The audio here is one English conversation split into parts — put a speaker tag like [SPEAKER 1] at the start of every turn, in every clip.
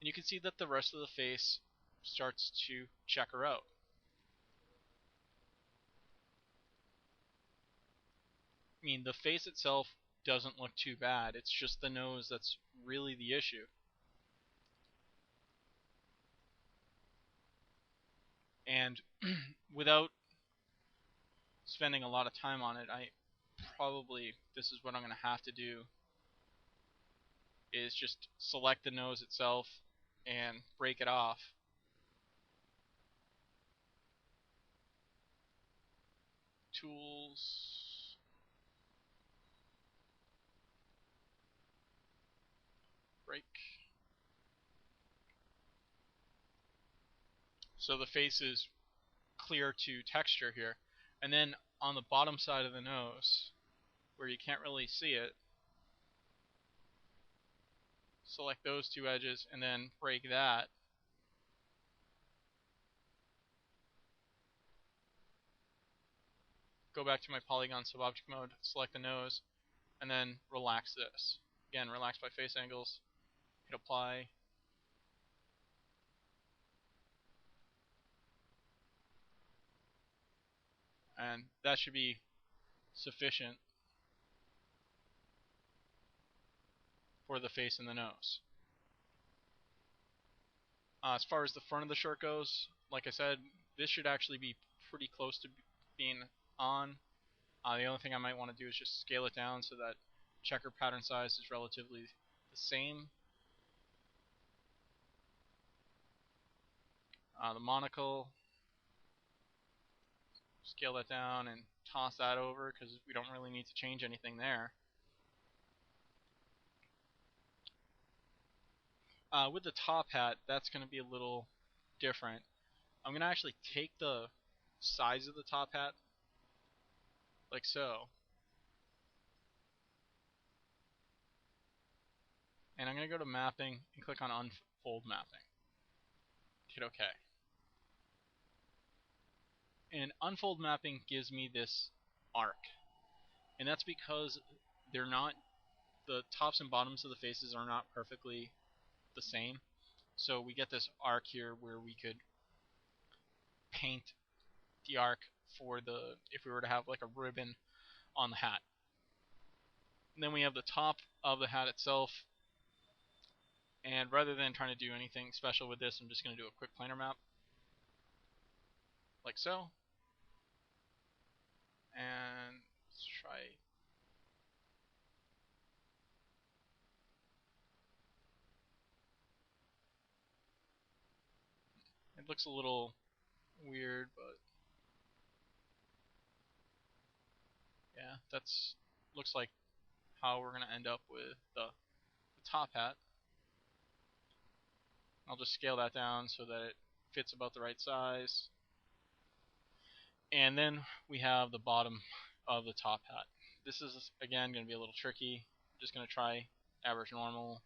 [SPEAKER 1] And you can see that the rest of the face starts to checker out. I mean, the face itself doesn't look too bad. It's just the nose that's really the issue. And without spending a lot of time on it, this is what I'm going to have to do, is just select the nose itself and break it off. Tools, break. So the face is clear to texture here. And then on the bottom side of the nose, where you can't really see it, select those two edges and then break that. Go back to my polygon subobject mode, select the nose, and then relax this. Again, relax by face angles, hit apply. And that should be sufficient for the face and the nose. As far as the front of the shirt goes, like I said, this should actually be pretty close to being on. The only thing I might want to do is just scale it down so that checker pattern size is relatively the same. The monocle, scale that down and toss that over because we don't really need to change anything there. With the top hat, that's going to be a little different. I'm going to actually take the size of the top hat, like so, and I'm going to go to mapping and click on unfold mapping. Hit OK. And unfold mapping gives me this arc, and that's because they're not, the tops and bottoms of the faces are not perfectly the same. So we get this arc here where we could paint the arc for the, if we were to have like a ribbon on the hat. And then we have the top of the hat itself, and rather than trying to do anything special with this, I'm just going to do a quick planar map like so. And let's try, it looks a little weird, but yeah, that's looks like how we're going to end up with the top hat. I'll just scale that down so that it fits about the right size. And then we have the bottom of the top hat. This is, again, going to be a little tricky. I'm just going to try average normal.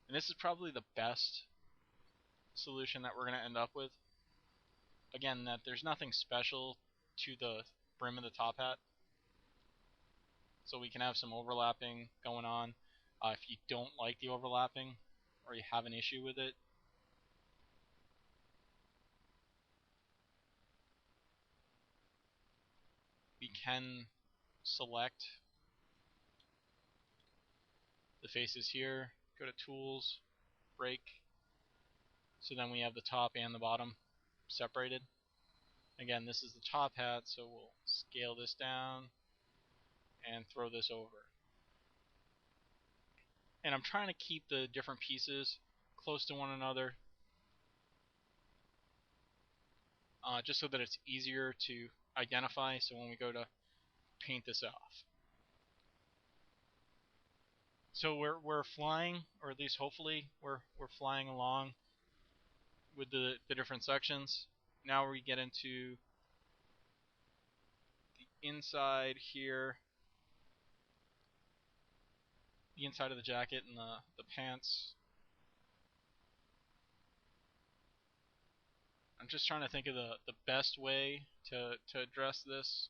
[SPEAKER 1] And this is probably the best solution that we're going to end up with. Again, that there's nothing special to the brim of the top hat. So we can have some overlapping going on. If you don't like the overlapping or you have an issue with it, we can select the faces here, go to tools, break, so then we have the top and the bottom separated. Again, this is the top hat, so we'll scale this down and throw this over. And I'm trying to keep the different pieces close to one another, just so that it's easier to identify, so when we go to paint this off. So we're flying, or at least hopefully we're flying along with the different sections. Now we get into the inside here, the inside of the jacket and the pants. I'm just trying to think of the best way to address this.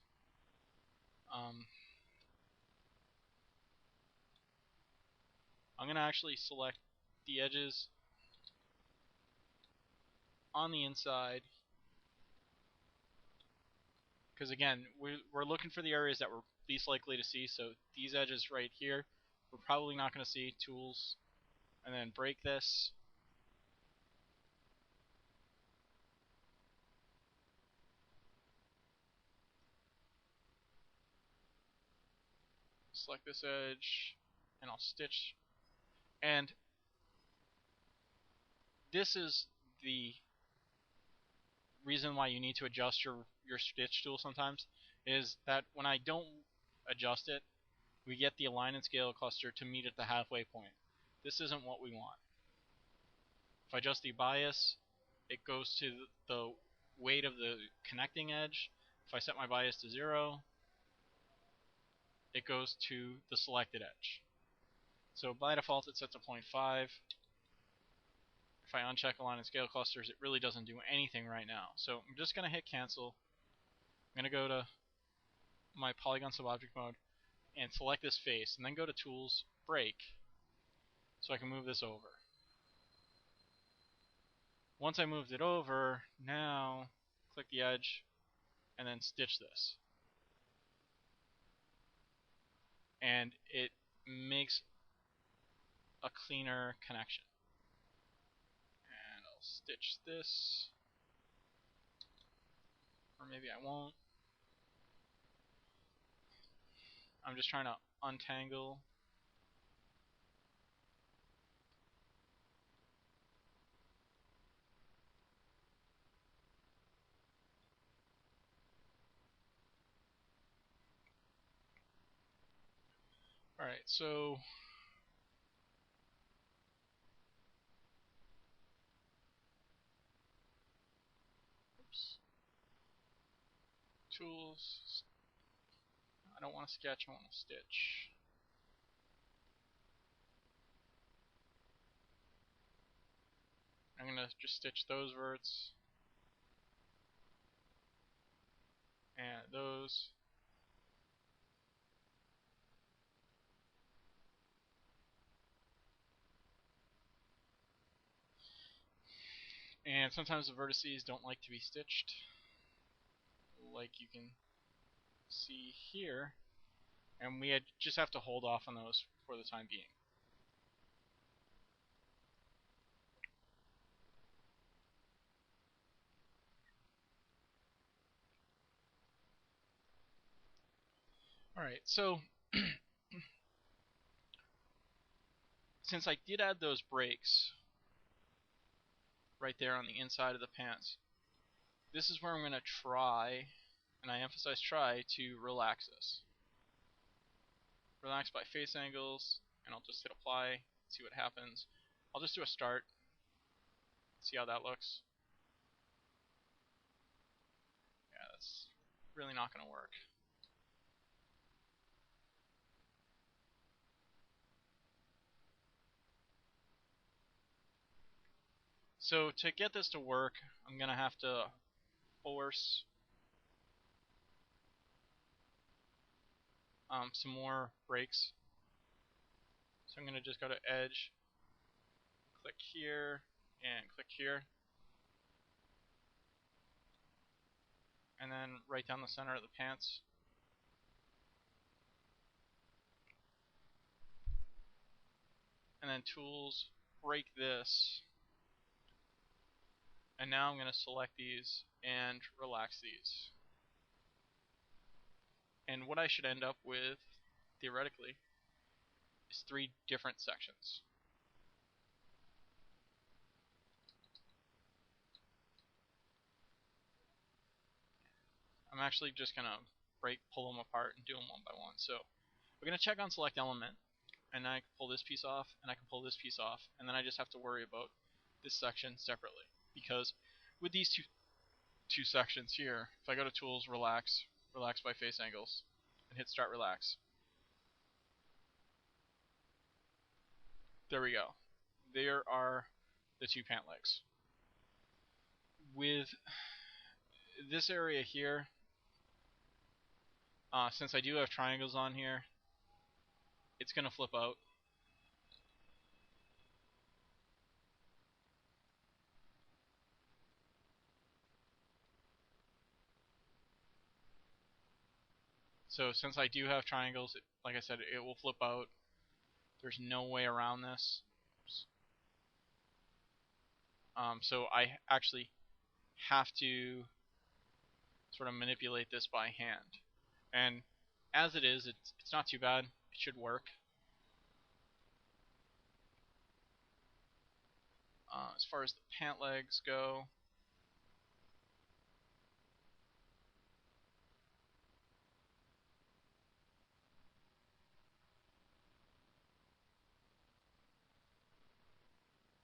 [SPEAKER 1] I'm going to actually select the edges on the inside, because again, we're looking for the areas that we're least likely to see. So these edges right here, we're probably not going to see. Tools, and then break this. Select this edge, and I'll stitch. And this is the reason why you need to adjust your stitch tool sometimes, is that when I don't adjust it, we get the align and scale cluster to meet at the halfway point. This isn't what we want. If I adjust the bias, it goes to the weight of the connecting edge. If I set my bias to 0, it goes to the selected edge. So by default it sets to 0.5. If I uncheck align and scale clusters, it really doesn't do anything right now. So I'm just going to hit cancel. I'm going to go to my polygon subobject mode and select this face, and then go to tools, break, so I can move this over. Once I moved it over, now click the edge and then stitch this. And it makes a cleaner connection. And I'll stitch this, or maybe I won't. I'm just trying to untangle. Alright, so oops. Tools. I don't want to sketch, I want to stitch. I'm going to just stitch those verts and those. And sometimes the vertices don't like to be stitched, like you can see here, and we just have to hold off on those for the time being. Alright, so since I did add those breaks right there on the inside of the pants, this is where I'm going to try, and I emphasize try, to relax this. Relax by face angles, and I'll just hit apply, see what happens. I'll just do a start, see how that looks. Yeah, that's really not going to work. So to get this to work, I'm going to have to force some more breaks. So I'm going to just go to edge, click here, and click here. And then right down the center of the pants. And then tools, break this. And now I'm going to select these and relax these. And what I should end up with, theoretically, is 3 different sections. I'm actually just going to pull them apart and do them one by one. So we're going to check on select element, and I can pull this piece off, and I can pull this piece off, and then I just have to worry about this section separately. Because with these two sections here, if I go to tools, relax by face angles, and hit start relax, there we go. There are the 2 pant legs. With this area here, since I do have triangles on here, it's going to flip out. So since I do have triangles, like I said, it will flip out. There's no way around this. So I actually have to sort of manipulate this by hand. And as it is, it's not too bad. It should work. As far as the pant legs go,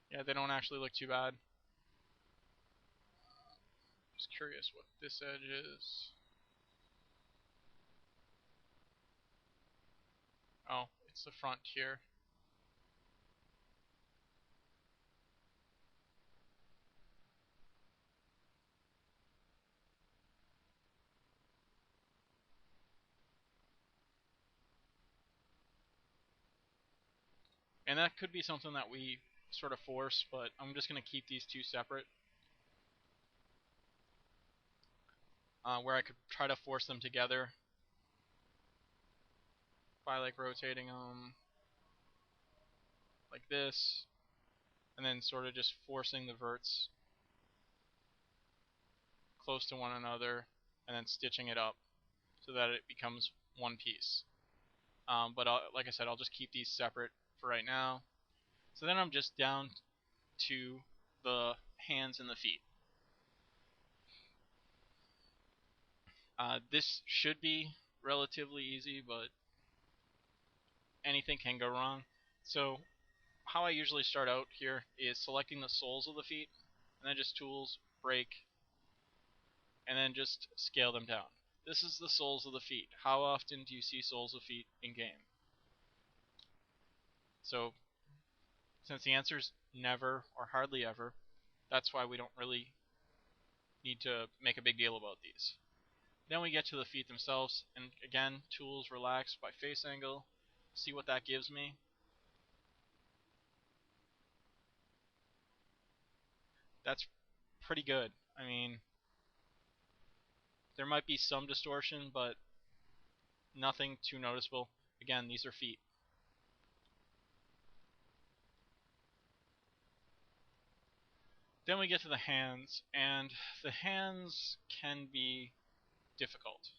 [SPEAKER 1] yeah, they don't actually look too bad. Just curious what this edge is. Oh, it's the front here. And that could be something that we sort of force, but I'm just going to keep these two separate. Where I could try to force them together by like rotating them like this, and then sort of just forcing the verts close to one another, and then stitching it up so that it becomes one piece. But like I said, I'll just keep these separate for right now. So then I'm just down to the hands and the feet. This should be relatively easy, but anything can go wrong. So how I usually start out here is selecting the soles of the feet, and then just tools, break, and then just scale them down. This is the soles of the feet. How often do you see soles of feet in game? So since the answer is never or hardly ever, that's why we don't really need to make a big deal about these. Then we get to the feet themselves, and again, tools, relax by face angle, see what that gives me. That's pretty good. I mean, there might be some distortion, but nothing too noticeable. Again, these are feet. Then we get to the hands, and the hands can be difficult,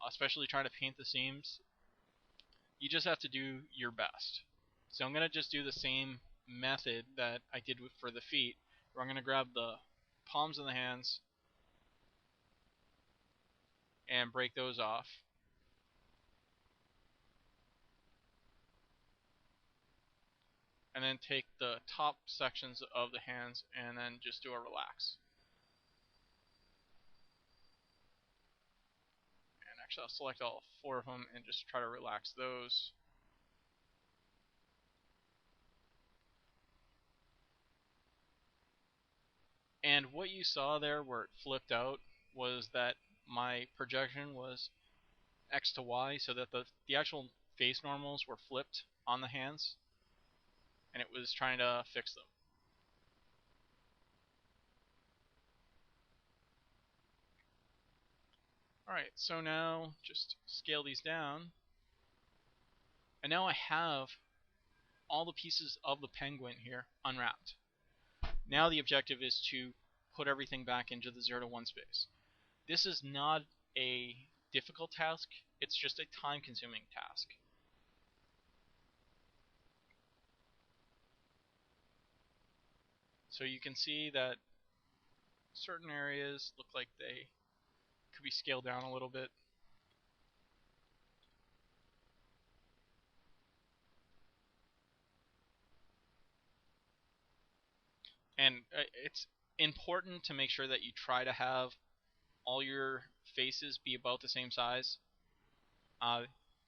[SPEAKER 1] especially trying to paint the seams. You just have to do your best. So I'm going to just do the same method that I did for the feet, where I'm going to grab the palms of the hands and break those off. And then take the top sections of the hands and then just do a relax. And actually I'll select all 4 of them and just try to relax those. And what you saw there where it flipped out was that my projection was X to Y, so that the actual face normals were flipped on the hands, and it was trying to fix them. Alright, so now just scale these down. And now I have all the pieces of the penguin here unwrapped. Now the objective is to put everything back into the 0 to 1 space. This is not a difficult task, it's just a time-consuming task. So you can see that certain areas look like they could be scaled down a little bit. And it's important to make sure that you try to have all your faces be about the same size.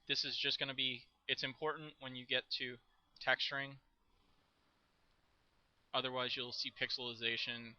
[SPEAKER 1] This is just going to be, it's important when you get to texturing. Otherwise you'll see pixelization